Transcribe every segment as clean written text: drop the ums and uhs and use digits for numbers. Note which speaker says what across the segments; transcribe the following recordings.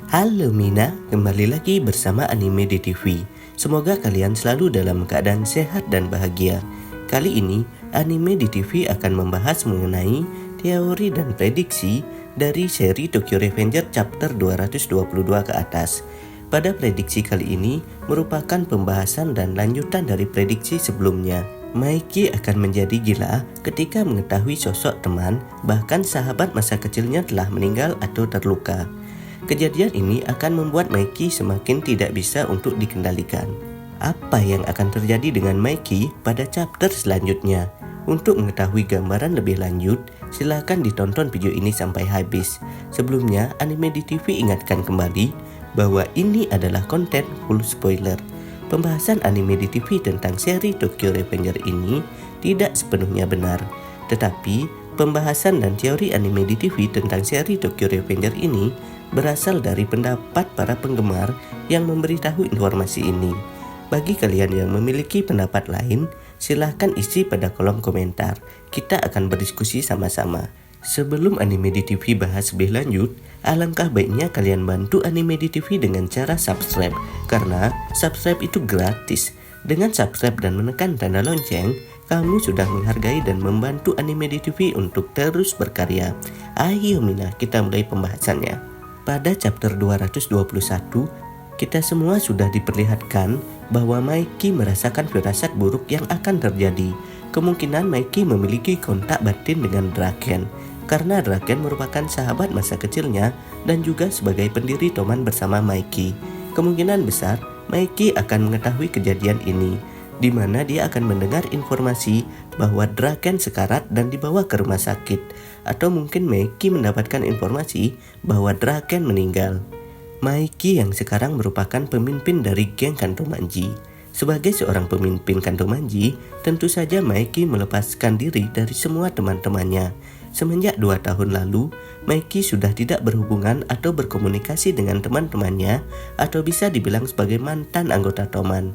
Speaker 1: Halo Mina, kembali lagi bersama Anime di TV. Semoga kalian selalu dalam keadaan sehat dan bahagia. Kali ini, Anime di TV akan membahas mengenai teori dan prediksi dari seri Tokyo Revenger chapter 222 ke atas. Pada prediksi kali ini merupakan pembahasan dan lanjutan dari prediksi sebelumnya. Maiki akan menjadi gila ketika mengetahui sosok teman, bahkan sahabat masa kecilnya telah meninggal atau terluka. Kejadian ini akan membuat Maiki semakin tidak bisa untuk dikendalikan. Apa yang akan terjadi dengan Maiki pada chapter selanjutnya? Untuk mengetahui gambaran lebih lanjut, silakan ditonton video ini sampai habis. Sebelumnya, Anime di TV ingatkan kembali bahwa ini adalah konten full spoiler. Pembahasan Anime di TV tentang seri Tokyo Revenger ini tidak sepenuhnya benar. Tetapi, pembahasan dan teori Anime di TV tentang seri Tokyo Revenger ini berasal dari pendapat para penggemar yang memberitahu informasi ini. Bagi kalian yang memiliki pendapat lain, silahkan isi pada kolom komentar. Kita akan berdiskusi sama-sama. Sebelum Anime di TV bahas lebih lanjut, alangkah baiknya kalian bantu Anime di TV dengan cara subscribe, karena subscribe itu gratis. Dengan subscribe dan menekan tanda lonceng, kamu sudah menghargai dan membantu Anime di TV untuk terus berkarya. Ayo Mina, kita mulai pembahasannya. Pada chapter 221, kita semua sudah diperlihatkan bahwa Maiki merasakan firasat buruk yang akan terjadi. Kemungkinan Maiki memiliki kontak batin dengan Draken, karena Draken merupakan sahabat masa kecilnya dan juga sebagai pendiri Toman bersama Maiki. Kemungkinan besar Maiki akan mengetahui kejadian ini, di mana dia akan mendengar informasi bahwa Draken sekarat dan dibawa ke rumah sakit, atau mungkin Maiki mendapatkan informasi bahwa Draken meninggal. Maiki yang sekarang merupakan pemimpin dari geng Kantomanji. Sebagai seorang pemimpin Kantomanji, tentu saja Maiki melepaskan diri dari semua teman-temannya. Semenjak 2 tahun lalu, Maiki sudah tidak berhubungan atau berkomunikasi dengan teman-temannya, atau bisa dibilang sebagai mantan anggota Toman.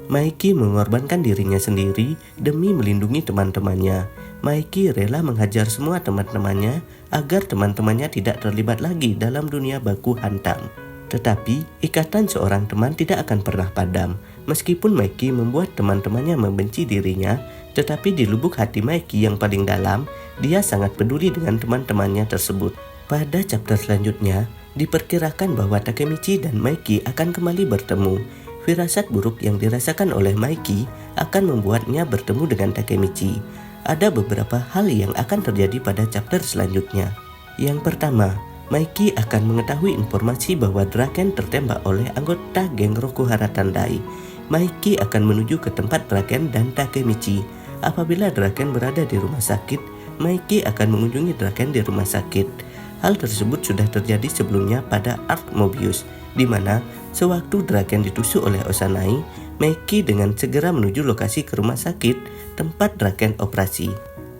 Speaker 1: Maiki mengorbankan dirinya sendiri demi melindungi teman-temannya. Maiki rela menghajar semua teman-temannya agar teman-temannya tidak terlibat lagi dalam dunia baku hantam. Tetapi, ikatan seorang teman tidak akan pernah padam. Meskipun Maiki membuat teman-temannya membenci dirinya, tetapi di lubuk hati Maiki yang paling dalam, dia sangat peduli dengan teman-temannya tersebut. Pada chapter selanjutnya, diperkirakan bahwa Takemichi dan Maiki akan kembali bertemu. Firasat buruk yang dirasakan oleh Maiki akan membuatnya bertemu dengan Takemichi. Ada beberapa hal yang akan terjadi pada chapter selanjutnya. Yang pertama, Maiki akan mengetahui informasi bahwa Draken tertembak oleh anggota geng Rokuhara Tandai. Maiki akan menuju ke tempat Draken dan Takemichi. Apabila Draken berada di rumah sakit, Maiki akan mengunjungi Draken di rumah sakit. Hal tersebut sudah terjadi sebelumnya pada arc Mobius, di mana sewaktu Draken ditusuk oleh Osanai, Maiki dengan segera menuju lokasi ke rumah sakit tempat Draken operasi.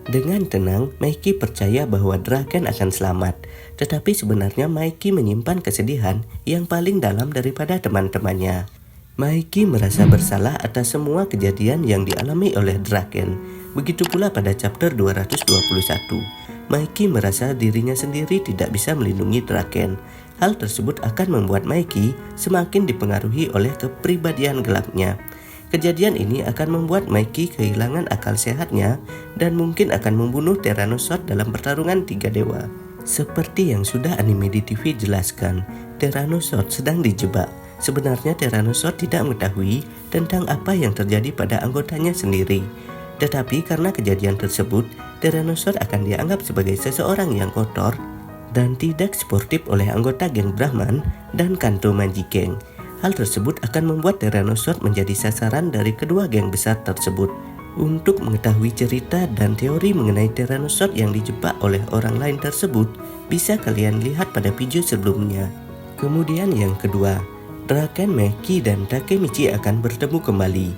Speaker 1: Dengan tenang, Maiki percaya bahwa Draken akan selamat, tetapi sebenarnya Maiki menyimpan kesedihan yang paling dalam daripada teman-temannya. Maiki merasa bersalah atas semua kejadian yang dialami oleh Draken. Begitu pula pada chapter 221. Maiki merasa dirinya sendiri tidak bisa melindungi Draken. Hal tersebut akan membuat Maiki semakin dipengaruhi oleh kepribadian gelapnya. Kejadian ini akan membuat Maiki kehilangan akal sehatnya dan mungkin akan membunuh Tyrannosaurus dalam pertarungan 3 dewa. Seperti yang sudah Anime di TV jelaskan, Tyrannosaurus sedang dijebak. Sebenarnya Tyrannosaurus tidak mengetahui tentang apa yang terjadi pada anggotanya sendiri. Tetapi karena kejadian tersebut, Tyrannosaurus akan dianggap sebagai seseorang yang kotor dan tidak sportif oleh anggota geng Brahman dan Kantomanji geng. Hal tersebut akan membuat Tyrannosaurus menjadi sasaran dari kedua geng besar tersebut. Untuk mengetahui cerita dan teori mengenai Tyrannosaurus yang dijebak oleh orang lain tersebut, bisa kalian lihat pada video sebelumnya. Kemudian yang kedua, Draken, Maiki, dan Takemichi akan bertemu kembali.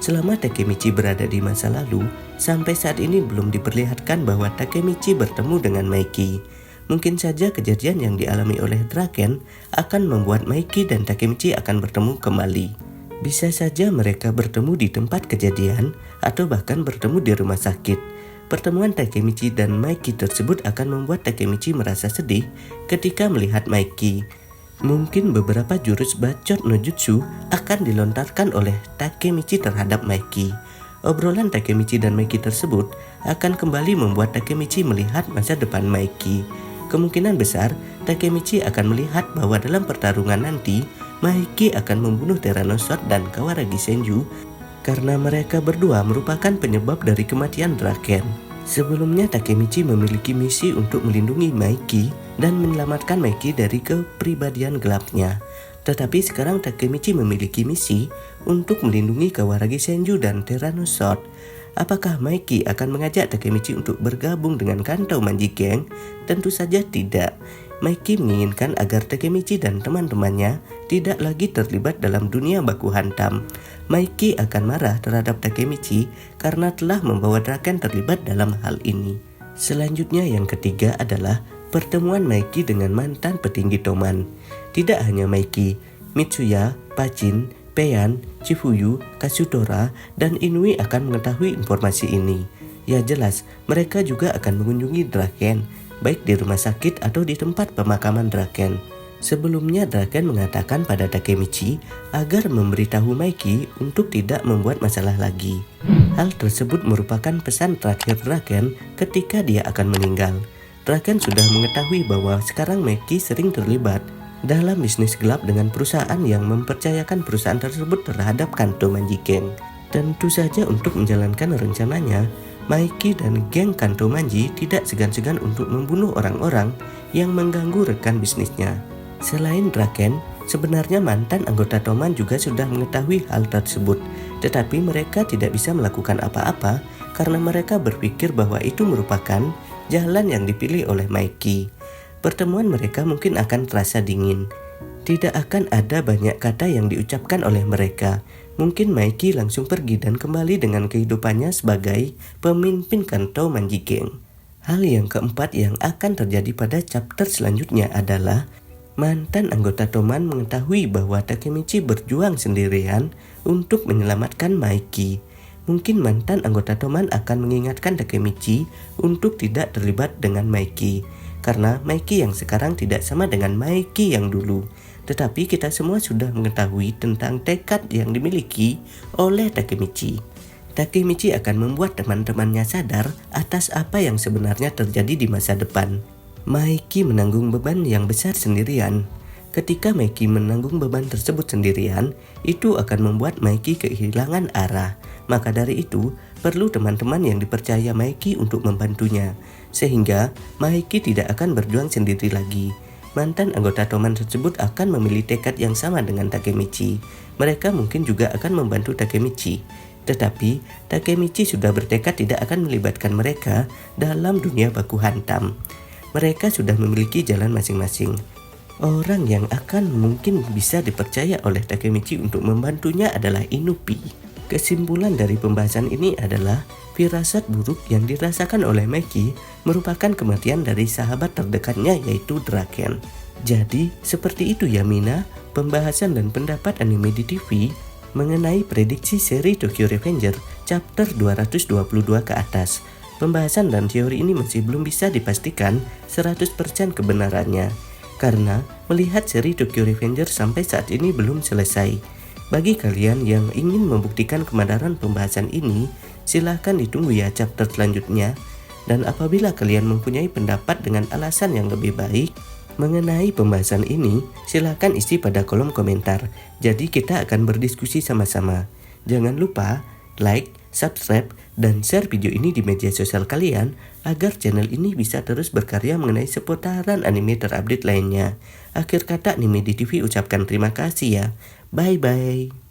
Speaker 1: Selama Takemichi berada di masa lalu, sampai saat ini belum diperlihatkan bahwa Takemichi bertemu dengan Maiki. Mungkin saja kejadian yang dialami oleh Draken akan membuat Maiki dan Takemichi akan bertemu kembali. Bisa saja mereka bertemu di tempat kejadian atau bahkan bertemu di rumah sakit. Pertemuan Takemichi dan Maiki tersebut akan membuat Takemichi merasa sedih ketika melihat Maiki. Mungkin beberapa jurus bacot no jutsu akan dilontarkan oleh Takemichi terhadap Maiki. Obrolan Takemichi dan Maiki tersebut akan kembali membuat Takemichi melihat masa depan Maiki. Kemungkinan besar Takemichi akan melihat bahwa dalam pertarungan nanti Maiki akan membunuh Tyrannosaurus dan Kawaragi Senju karena mereka berdua merupakan penyebab dari kematian Draken. Sebelumnya Takemichi memiliki misi untuk melindungi Maiki dan menyelamatkan Maiki dari kepribadian gelapnya. Tetapi sekarang Takemichi memiliki misi untuk melindungi Kawaragi Senju dan Tyrannosaurus. Apakah Maiki akan mengajak Takemichi untuk bergabung dengan Kanto Manji Gang? Tentu saja tidak. Maiki menginginkan agar Takemichi dan teman-temannya tidak lagi terlibat dalam dunia baku hantam. Maiki akan marah terhadap Takemichi karena telah membawa Draken terlibat dalam hal ini. Selanjutnya yang ketiga adalah pertemuan Maiki dengan mantan petinggi Toman. Tidak hanya Maiki, Mitsuya, Pachin, Peian, Chifuyu, Katsudora, dan Inui akan mengetahui informasi ini. Ya jelas, mereka juga akan mengunjungi Draken, baik di rumah sakit atau di tempat pemakaman Draken. Sebelumnya Draken mengatakan pada Takemichi agar memberitahu Maiki untuk tidak membuat masalah lagi. Hal tersebut merupakan pesan terakhir Draken ketika dia akan meninggal. Draken sudah mengetahui bahwa sekarang Maiki sering terlibat dalam bisnis gelap dengan perusahaan yang mempercayakan perusahaan tersebut terhadap Kanto Manji Gang. Tentu saja untuk menjalankan rencananya, Maiki dan geng Kanto Manji tidak segan-segan untuk membunuh orang-orang yang mengganggu rekan bisnisnya. Selain Draken, sebenarnya mantan anggota Toman juga sudah mengetahui hal tersebut, tetapi mereka tidak bisa melakukan apa-apa karena mereka berpikir bahwa itu merupakan jalan yang dipilih oleh Maiki. Pertemuan mereka mungkin akan terasa dingin. Tidak akan ada banyak kata yang diucapkan oleh mereka. Mungkin Maiki langsung pergi dan kembali dengan kehidupannya sebagai pemimpin Kanto Manji Gang. Hal yang keempat yang akan terjadi pada chapter selanjutnya adalah mantan anggota Toman mengetahui bahwa Takemichi berjuang sendirian untuk menyelamatkan Maiki. Mungkin mantan anggota Toman akan mengingatkan Takemichi untuk tidak terlibat dengan Maiki. Karena Maiki yang sekarang tidak sama dengan Maiki yang dulu. Tetapi kita semua sudah mengetahui tentang tekad yang dimiliki oleh Takemichi. Takemichi akan membuat teman-temannya sadar atas apa yang sebenarnya terjadi di masa depan. Maiki menanggung beban yang besar sendirian. Ketika Maiki menanggung beban tersebut sendirian, itu akan membuat Maiki kehilangan arah. Maka dari itu, perlu teman-teman yang dipercaya Maiki untuk membantunya, sehingga Maiki tidak akan berjuang sendiri lagi. Mantan anggota Toman tersebut akan memilih tekad yang sama dengan Takemichi. Mereka mungkin juga akan membantu Takemichi. Tetapi, Takemichi sudah bertekad tidak akan melibatkan mereka dalam dunia baku hantam. Mereka sudah memiliki jalan masing-masing. Orang yang akan mungkin bisa dipercaya oleh Takemichi untuk membantunya adalah Inupi. Kesimpulan dari pembahasan ini adalah firasat buruk yang dirasakan oleh Maiki merupakan kematian dari sahabat terdekatnya yaitu Draken. Jadi seperti itu ya Mina, pembahasan dan pendapat anime di TV mengenai prediksi seri Tokyo Revenger chapter 222 ke atas. Pembahasan dan teori ini masih belum bisa dipastikan 100% kebenarannya karena melihat seri Tokyo Revenger sampai saat ini belum selesai. Bagi kalian yang ingin membuktikan kebenaran pembahasan ini, silahkan ditunggu ya chapter selanjutnya. Dan apabila kalian mempunyai pendapat dengan alasan yang lebih baik mengenai pembahasan ini, silahkan isi pada kolom komentar. Jadi kita akan berdiskusi sama-sama. Jangan lupa like, subscribe, dan share video ini di media sosial kalian agar channel ini bisa terus berkarya mengenai seputaran anime terupdate lainnya. Akhir kata Anime di TV ucapkan terima kasih ya. Bye-bye.